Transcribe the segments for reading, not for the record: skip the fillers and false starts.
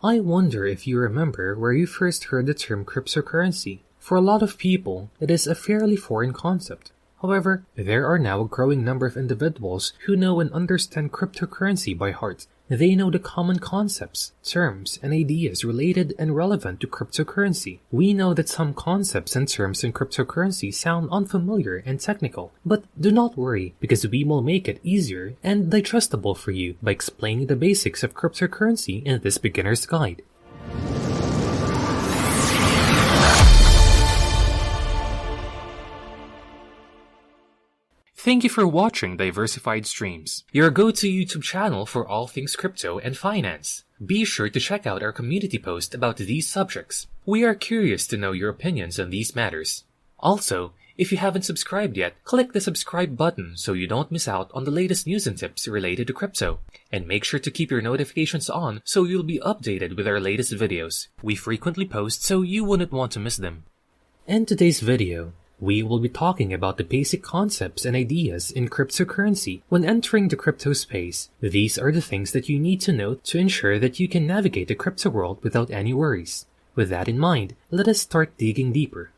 I wonder if you remember where you first heard the term cryptocurrency. For a lot of people, it is a fairly foreign concept. However, there are now a growing number of individuals who know and understand cryptocurrency by heart. They know the common concepts, terms, and ideas related and relevant to cryptocurrency. We know that some concepts and terms in cryptocurrency sound unfamiliar and technical, but do not worry because we will make it easier and digestible for you by explaining the basics of cryptocurrency in this beginner's guide. Thank you for watching Diversified Streams, your go-to YouTube channel for all things crypto and finance. Be sure to check out our community post about these subjects. We are curious to know your opinions on these matters. Also, if you haven't subscribed yet, click the subscribe button so you don't miss out on the latest news and tips related to crypto. And make sure to keep your notifications on so you'll be updated with our latest videos. We frequently post so you wouldn't want to miss them. In today's video, we will be talking about the basic concepts and ideas in cryptocurrency. When entering the crypto space, these are the things that you need to know to ensure that you can navigate the crypto world without any worries. With that in mind, let us start digging deeper.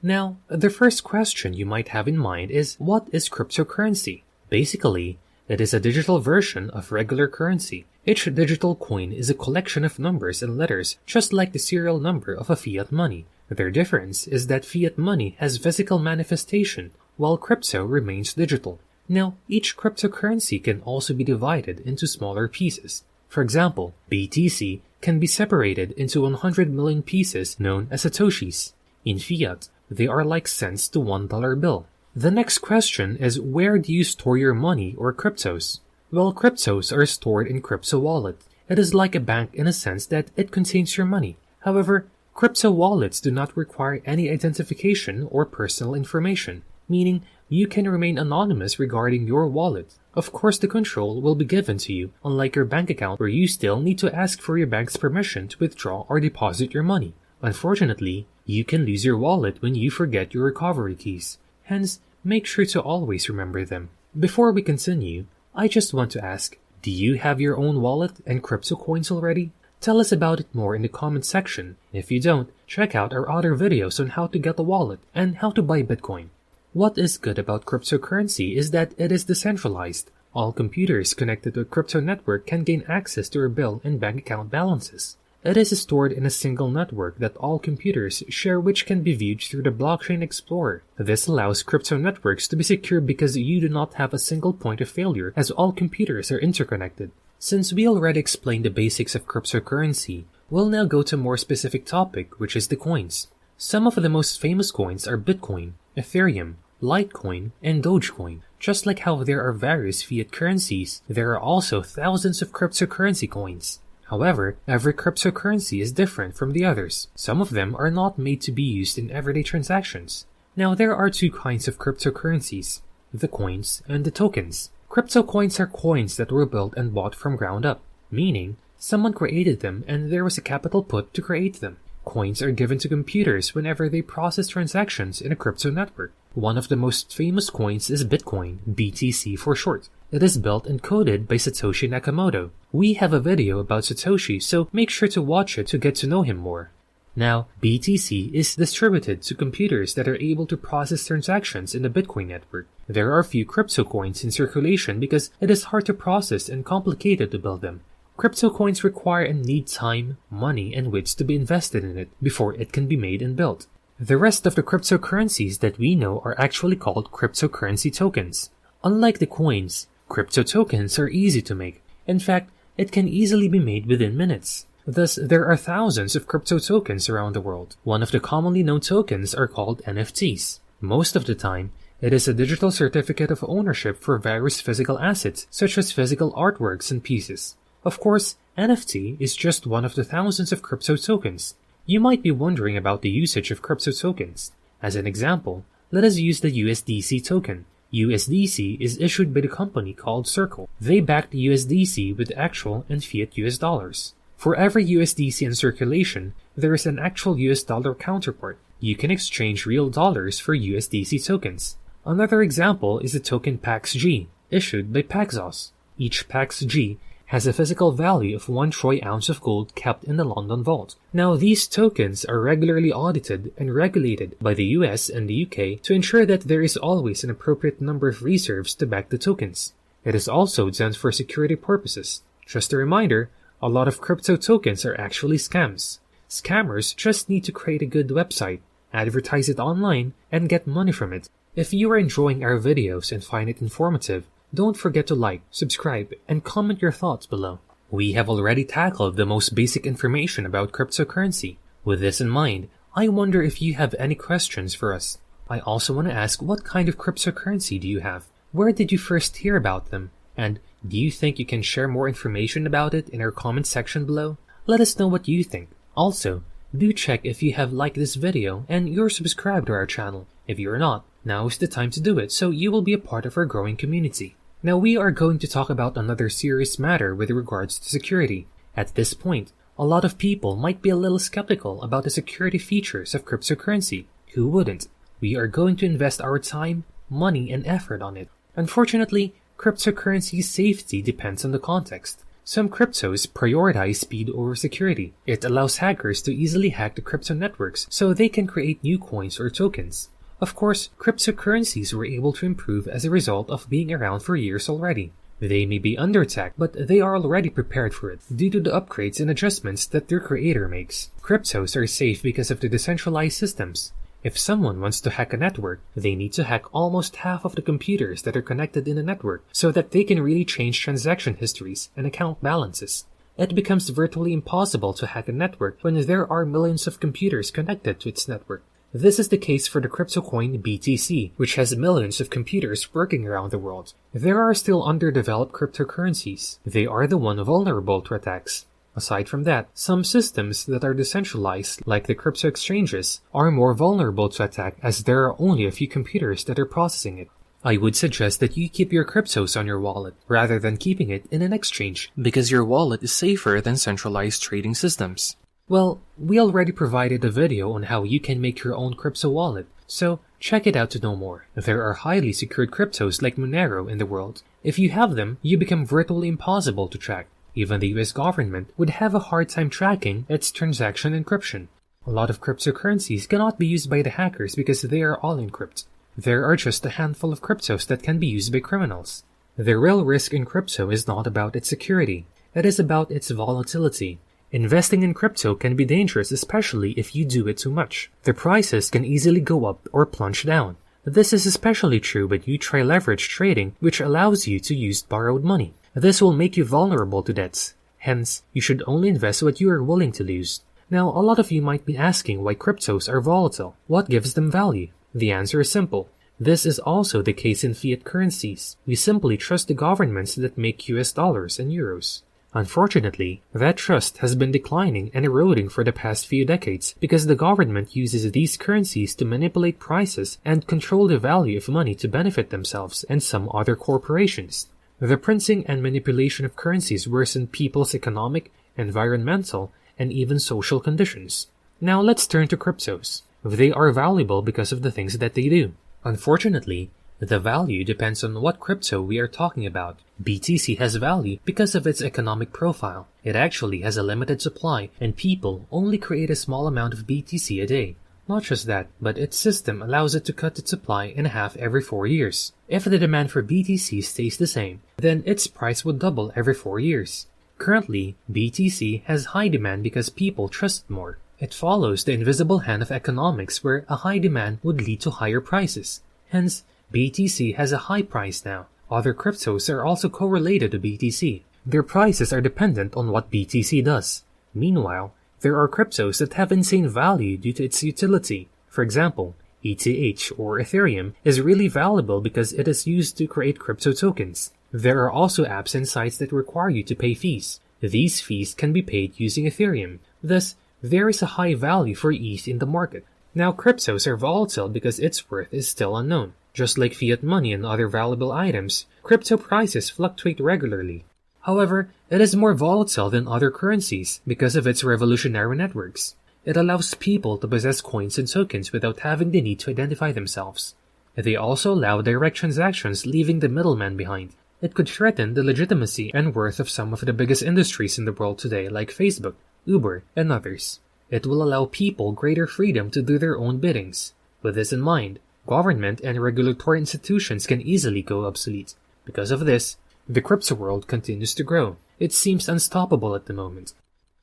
Now, the first question you might have in mind is, what is cryptocurrency? Basically, it is a digital version of regular currency. Each digital coin is a collection of numbers and letters, just like the serial number of a fiat money. Their difference is that fiat money has physical manifestation, while crypto remains digital. Now, each cryptocurrency can also be divided into smaller pieces. For example, BTC can be separated into 100 million pieces known as satoshis. In fiat, they are like cents to $1 bill. The next question is, where do you store your money or cryptos? Well, cryptos are stored in Crypto Wallet. It is like a bank in a sense that it contains your money. However, crypto wallets do not require any identification or personal information, meaning you can remain anonymous regarding your wallet. Of course, the control will be given to you, unlike your bank account where you still need to ask for your bank's permission to withdraw or deposit your money. Unfortunately, you can lose your wallet when you forget your recovery keys. Hence, make sure to always remember them. Before we continue, I just want to ask, do you have your own wallet and crypto coins already? Tell us about it more in the comment section. If you don't, check out our other videos on how to get a wallet and how to buy Bitcoin. What is good about cryptocurrency is that it is decentralized. All computers connected to a crypto network can gain access to your bill and bank account balances. It is stored in a single network that all computers share, which can be viewed through the Blockchain Explorer. This allows crypto networks to be secure because you do not have a single point of failure as all computers are interconnected. Since we already explained the basics of cryptocurrency, we'll now go to a more specific topic, which is the coins. Some of the most famous coins are Bitcoin, Ethereum, Litecoin, and Dogecoin. Just like how there are various fiat currencies, there are also thousands of cryptocurrency coins. However, every cryptocurrency is different from the others. Some of them are not made to be used in everyday transactions. Now, there are two kinds of cryptocurrencies, the coins and the tokens. Crypto coins are coins that were built and bought from ground up, meaning someone created them and there was a capital put to create them. Coins are given to computers whenever they process transactions in a crypto network. One of the most famous coins is Bitcoin, BTC for short. It is built and coded by Satoshi Nakamoto. We have a video about Satoshi, so make sure to watch it to get to know him more. Now, BTC is distributed to computers that are able to process transactions in the Bitcoin network. There are few crypto coins in circulation because it is hard to process and complicated to build them. Crypto coins require and need time, money, and wits to be invested in it before it can be made and built. The rest of the cryptocurrencies that we know are actually called cryptocurrency tokens. Unlike the coins, crypto tokens are easy to make. In fact, it can easily be made within minutes. Thus, there are thousands of crypto tokens around the world. One of the commonly known tokens are called NFTs. Most of the time, it is a digital certificate of ownership for various physical assets, such as physical artworks and pieces. Of course, NFT is just one of the thousands of crypto tokens. You might be wondering about the usage of crypto tokens. As an example, let us use the USDC token. USDC is issued by the company called Circle. They back the USDC with actual and fiat US dollars. For every USDC in circulation, there is an actual US dollar counterpart. You can exchange real dollars for USDC tokens. Another example is the token PAXG, issued by Paxos. Each PAXG has a physical value of 1 troy ounce of gold kept in the London Vault. Now, these tokens are regularly audited and regulated by the US and the UK to ensure that there is always an appropriate number of reserves to back the tokens. It is also done for security purposes. Just a reminder, a lot of crypto tokens are actually scams. Scammers just need to create a good website, advertise it online, and get money from it. If you are enjoying our videos and find it informative, don't forget to like, subscribe, and comment your thoughts below. We have already tackled the most basic information about cryptocurrency. With this in mind, I wonder if you have any questions for us. I also want to ask, what kind of cryptocurrency do you have? Where did you first hear about them? And do you think you can share more information about it in our comment section below? Let us know what you think. Also, do check if you have liked this video and you're subscribed to our channel. If you're not, now is the time to do it so you will be a part of our growing community. Now we are going to talk about another serious matter with regards to security. At this point, a lot of people might be a little skeptical about the security features of cryptocurrency. Who wouldn't? We are going to invest our time, money, and effort on it. Unfortunately, cryptocurrency's safety depends on the context. Some cryptos prioritize speed over security. It allows hackers to easily hack the crypto networks so they can create new coins or tokens. Of course, cryptocurrencies were able to improve as a result of being around for years already. They may be under attack, but they are already prepared for it due to the upgrades and adjustments that their creator makes. Cryptos are safe because of the decentralized systems. If someone wants to hack a network, they need to hack almost half of the computers that are connected in the network so that they can really change transaction histories and account balances. It becomes virtually impossible to hack a network when there are millions of computers connected to its network. This is the case for the crypto coin BTC, which has millions of computers working around the world. There are still underdeveloped cryptocurrencies. They are the one vulnerable to attacks. Aside from that, some systems that are decentralized, like the crypto exchanges, are more vulnerable to attack as there are only a few computers that are processing it. I would suggest that you keep your cryptos on your wallet rather than keeping it in an exchange, because your wallet is safer than centralized trading systems. Well, we already provided a video on how you can make your own crypto wallet, so check it out to know more. There are highly secured cryptos like Monero in the world. If you have them, you become virtually impossible to track. Even the US government would have a hard time tracking its transaction encryption. A lot of cryptocurrencies cannot be used by the hackers because they are all encrypted. There are just a handful of cryptos that can be used by criminals. The real risk in crypto is not about its security. It is about its volatility. Investing in crypto can be dangerous, especially if you do it too much. The prices can easily go up or plunge down. This is especially true when you try leverage trading, which allows you to use borrowed money. This will make you vulnerable to debts. Hence, you should only invest what you are willing to lose. Now, a lot of you might be asking why cryptos are volatile. What gives them value? The answer is simple. This is also the case in fiat currencies. We simply trust the governments that make US dollars and euros. Unfortunately, that trust has been declining and eroding for the past few decades because the government uses these currencies to manipulate prices and control the value of money to benefit themselves and some other corporations. The printing and manipulation of currencies worsen people's economic, environmental, and even social conditions. Now let's turn to cryptos. They are valuable because of the things that they do. Unfortunately, the value depends on what crypto we are talking about. BTC has value because of its economic profile. It actually has a limited supply, and people only create a small amount of BTC a day. Not just that, but its system allows it to cut its supply in half every 4 years. If the demand for BTC stays the same, then its price would double every 4 years. Currently, BTC has high demand because people trust it more. It follows the invisible hand of economics where a high demand would lead to higher prices. Hence, BTC has a high price now. Other cryptos are also correlated to BTC. Their prices are dependent on what BTC does. Meanwhile, there are cryptos that have insane value due to its utility. For example, ETH or Ethereum is really valuable because it is used to create crypto tokens. There are also apps and sites that require you to pay fees. These fees can be paid using Ethereum. Thus, there is a high value for ETH in the market. Now, cryptos are volatile because its worth is still unknown. Just like fiat money and other valuable items, crypto prices fluctuate regularly. However, it is more volatile than other currencies because of its revolutionary networks. It allows people to possess coins and tokens without having the need to identify themselves. They also allow direct transactions, leaving the middleman behind. It could threaten the legitimacy and worth of some of the biggest industries in the world today like Facebook, Uber, and others. It will allow people greater freedom to do their own biddings. With this in mind, government and regulatory institutions can easily go obsolete. Because of this, the crypto world continues to grow. It seems unstoppable at the moment.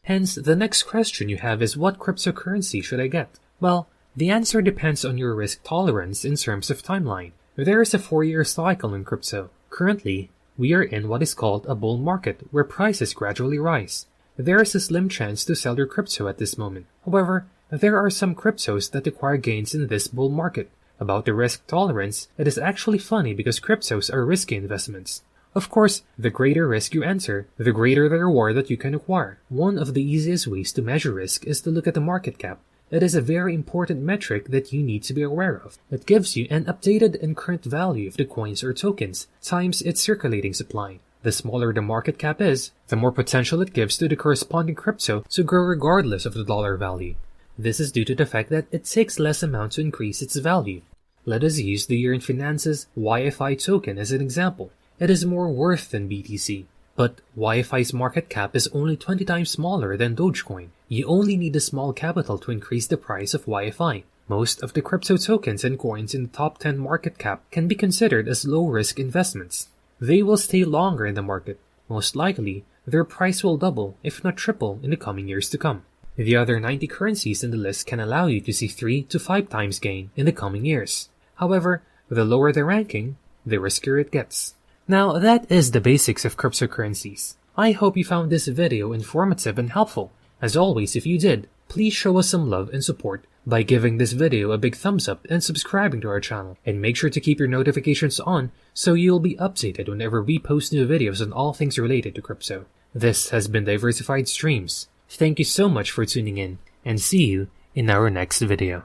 Hence, the next question you have is, what cryptocurrency should I get? Well, the answer depends on your risk tolerance in terms of timeline. There is a 4-year cycle in crypto. Currently, we are in what is called a bull market, where prices gradually rise. There is a slim chance to sell your crypto at this moment. However, there are some cryptos that acquire gains in this bull market. About the risk tolerance, it is actually funny because cryptos are risky investments. Of course, the greater risk you enter, the greater the reward that you can acquire. One of the easiest ways to measure risk is to look at the market cap. It is a very important metric that you need to be aware of. It gives you an updated and current value of the coins or tokens times its circulating supply. The smaller the market cap is, the more potential it gives to the corresponding crypto to grow regardless of the dollar value. This is due to the fact that it takes less amount to increase its value. Let us use the Year in Finance's YFI token as an example. It is more worth than BTC. But YFI's market cap is only 20 times smaller than Dogecoin. You only need a small capital to increase the price of YFI. Most of the crypto tokens and coins in the top 10 market cap can be considered as low-risk investments. They will stay longer in the market. Most likely, their price will double, if not triple, in the coming years to come. The other 90 currencies in the list can allow you to see 3 to 5 times gain in the coming years. However, the lower the ranking, the riskier it gets. Now, that is the basics of cryptocurrencies. I hope you found this video informative and helpful. As always, if you did, please show us some love and support by giving this video a big thumbs up and subscribing to our channel. And make sure to keep your notifications on so you'll be updated whenever we post new videos on all things related to crypto. This has been Diversified Streams. Thank you so much for tuning in, and see you in our next video.